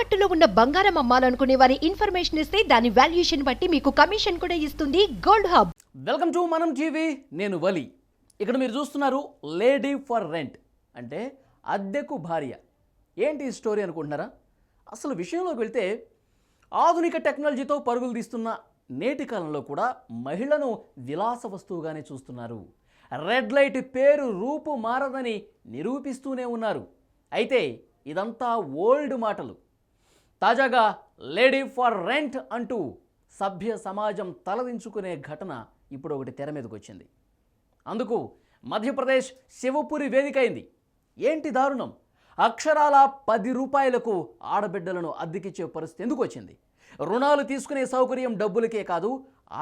తాకట్టులో ఉన్న బంగారం అమ్మాలనుకునే వారి ఇన్ఫర్మేషన్ ఇస్తే దాని వాల్యుయేషన్ బట్టి మీకు కమిషన్ కూడా ఇస్తుంది గోల్డ్ హబ్. వెల్కమ్ టు మనం టీవీ. నేను వలి. ఇక్కడ మీరు చూస్తున్నారు లేడీ ఫర్ రెంట్, అంటే అద్దెకు భార్య. ఏంటి ఈ స్టోరీ అనుకుంటున్నారా? అసలు విషయంలోకి వెళ్తే ఆధునిక టెక్నాలజీతో పరుగులు తీస్తున్న నేటి కాలంలో కూడా మహిళను విలాస వస్తువుగానే చూస్తున్నారు. రెడ్ లైట్ పేరు రూపు మారదని నిరూపిస్తూనే ఉన్నారు. అయితే ఇదంతా ఓల్డ్ మాటలు. తాజాగా లేడీ ఫర్ రెంట్ అంటూ సభ్య సమాజం తలదించుకునే ఘటన ఇప్పుడు ఒకటి తెర మీదకి వచ్చింది. అందుకు మధ్యప్రదేశ్ శివపురి వేదిక అయింది. ఏంటి దారుణం? అక్షరాల 10 రూపాయలకు ఆడబిడ్డలను అద్దెకిచ్చే పరిస్థితి ఎందుకు వచ్చింది? రుణాలు తీసుకునే సౌకర్యం డబ్బులకే కాదు,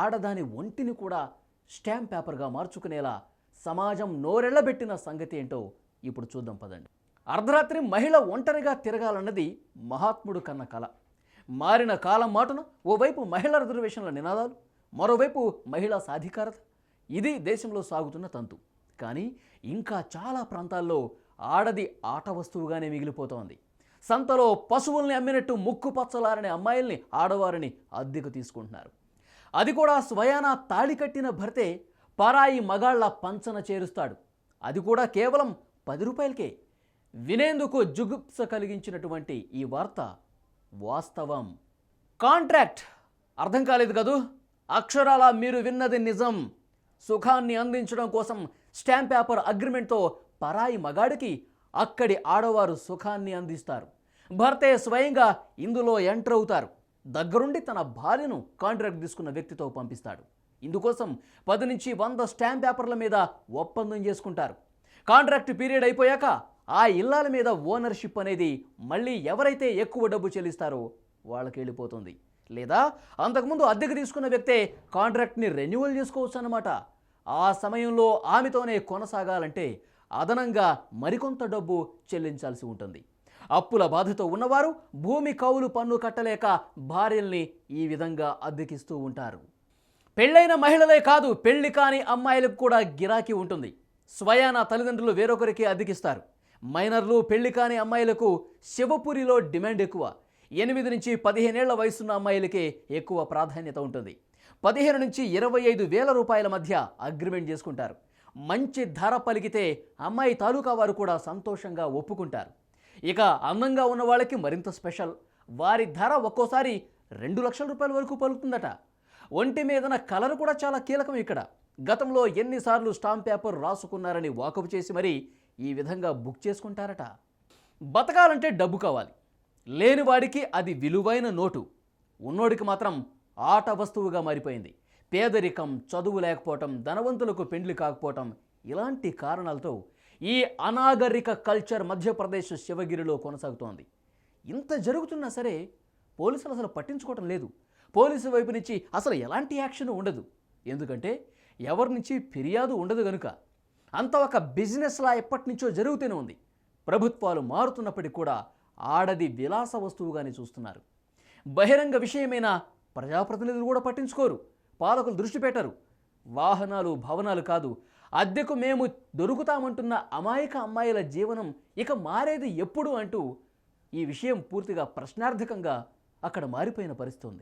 ఆడదాని ఒంటిని కూడా స్టాంప్ పేపర్గా మార్చుకునేలా సమాజం నోరెళ్లబెట్టిన సంగతి ఏంటో ఇప్పుడు చూద్దాం పదండి. అర్ధరాత్రి మహిళ ఒంటరిగా తిరగాలన్నది మహాత్ముడు కన్న కల. మారిన కాలం మాటున ఓవైపు మహిళా రిజర్వేషన్ల నినాదాలు, మరోవైపు మహిళా సాధికారత. ఇది దేశంలో సాగుతున్న తంతు. కానీ ఇంకా చాలా ప్రాంతాల్లో ఆడది ఆట వస్తువుగానే మిగిలిపోతోంది. సంతలో పశువుల్ని అమ్మినట్టు ముక్కు పచ్చలారని అమ్మాయిల్ని, ఆడవారిని అద్దెకు తీసుకుంటున్నారు. అది కూడా స్వయానా తాళి కట్టిన భర్తే పరాయి మగాళ్ల పంచన చేరుస్తాడు. అది కూడా కేవలం 10 రూపాయలకే. వినేందుకు జుగుప్స కలిగించినటువంటి ఈ వార్త వాస్తవం. కాంట్రాక్ట్ అర్థం కాలేదు కదూ? అక్షరాల మీరు విన్నది నిజం. సుఖాన్ని అందించడం కోసం స్టాంప్ పేపర్ అగ్రిమెంట్తో పరాయి మగాడికి అక్కడి ఆడవారు సుఖాన్ని అందిస్తారు. భర్తే స్వయంగా ఇందులో ఎంటర్ అవుతారు. దగ్గరుండి తన భార్యను కాంట్రాక్ట్ తీసుకున్న వ్యక్తితో పంపిస్తాడు. ఇందుకోసం 10 నుంచి 100 స్టాంప్ పేపర్ల మీద ఒప్పందం చేసుకుంటారు. కాంట్రాక్ట్ పీరియడ్ అయిపోయాక ఆ ఇళ్లాల మీద ఓనర్షిప్ అనేది మళ్ళీ ఎవరైతే ఎక్కువ డబ్బు చెల్లిస్తారో వాళ్ళకి వెళ్ళిపోతుంది. లేదా అంతకుముందు అద్దెకు తీసుకున్న వ్యక్తే కాంట్రాక్ట్ని రెన్యువల్ చేసుకోవచ్చు అన్నమాట. ఆ సమయంలో ఆమెతోనే కొనసాగాలంటే అదనంగా మరికొంత డబ్బు చెల్లించాల్సి ఉంటుంది. అప్పుల బాధతో ఉన్నవారు భూమి కౌలు పన్ను కట్టలేక భార్యల్ని ఈ విధంగా అద్దెకిస్తూ ఉంటారు. పెళ్ళైన మహిళలే కాదు, పెళ్లి కాని అమ్మాయిలకు కూడా గిరాకీ ఉంటుంది. స్వయాన తల్లిదండ్రులు వేరొకరికి అద్దెకిస్తారు. మైనర్లు, పెళ్లి కాని అమ్మాయిలకు శివపురిలో డిమాండ్ ఎక్కువ. 8 నుంచి 15 ఏళ్ల వయసున్న అమ్మాయిలకే ఎక్కువ ప్రాధాన్యత ఉంటుంది. 15 నుంచి 25 వేల రూపాయల మధ్య అగ్రిమెంట్ చేసుకుంటారు. మంచి ధర పలికితే అమ్మాయి తాలూకా వారు కూడా సంతోషంగా ఒప్పుకుంటారు. ఇక అందంగా ఉన్న వాళ్ళకి మరింత స్పెషల్. వారి ధర ఒక్కోసారి 2 లక్షల రూపాయల వరకు పలుకుతుందట. ఒంటి మీదన కలర్ కూడా చాలా కీలకం ఇక్కడ. గతంలో ఎన్నిసార్లు స్టాంప్ పేపర్ రాసుకున్నారని వాకపు చేసి మరీ ఈ విధంగా బుక్ చేసుకుంటారట. బతకాలంటే డబ్బు కావాలి. లేనివాడికి అది విలువైన నోటు, ఉన్నోడికి మాత్రం ఆట వస్తువుగా మారిపోయింది. పేదరికం, చదువు లేకపోవటం, ధనవంతులకు పెండ్లి కాకపోవటం, ఇలాంటి కారణాలతో ఈ అనాగరిక కల్చర్ మధ్యప్రదేశ్ శివగిరిలో కొనసాగుతోంది. ఇంత జరుగుతున్నా సరే పోలీసులు అసలు పట్టించుకోవటం లేదు. పోలీసు వైపు నుంచి అసలు ఎలాంటి యాక్షన్ ఉండదు. ఎందుకంటే ఎవరి నుంచి ఫిర్యాదు ఉండదు కనుక. అంత ఒక బిజినెస్లా ఎప్పటి నుంచో జరుగుతూనే ఉంది. ప్రభుత్వాలు మారుతున్నప్పటికీ కూడా ఆడది విలాస వస్తువుగానే చూస్తున్నారు. బహిరంగ విషయమైన ప్రజాప్రతినిధులు కూడా పట్టించుకోరు. పాలకులు దృష్టి పెట్టరు. వాహనాలు, భవనాలు కాదు, అద్దెకు మేము దొరుకుతామంటున్న అమాయక అమ్మాయిల జీవనం ఇక మారేది ఎప్పుడు అంటూ ఈ విషయం పూర్తిగా ప్రశ్నార్థకంగా అక్కడ మారిపోయిన పరిస్థితి ఉంది.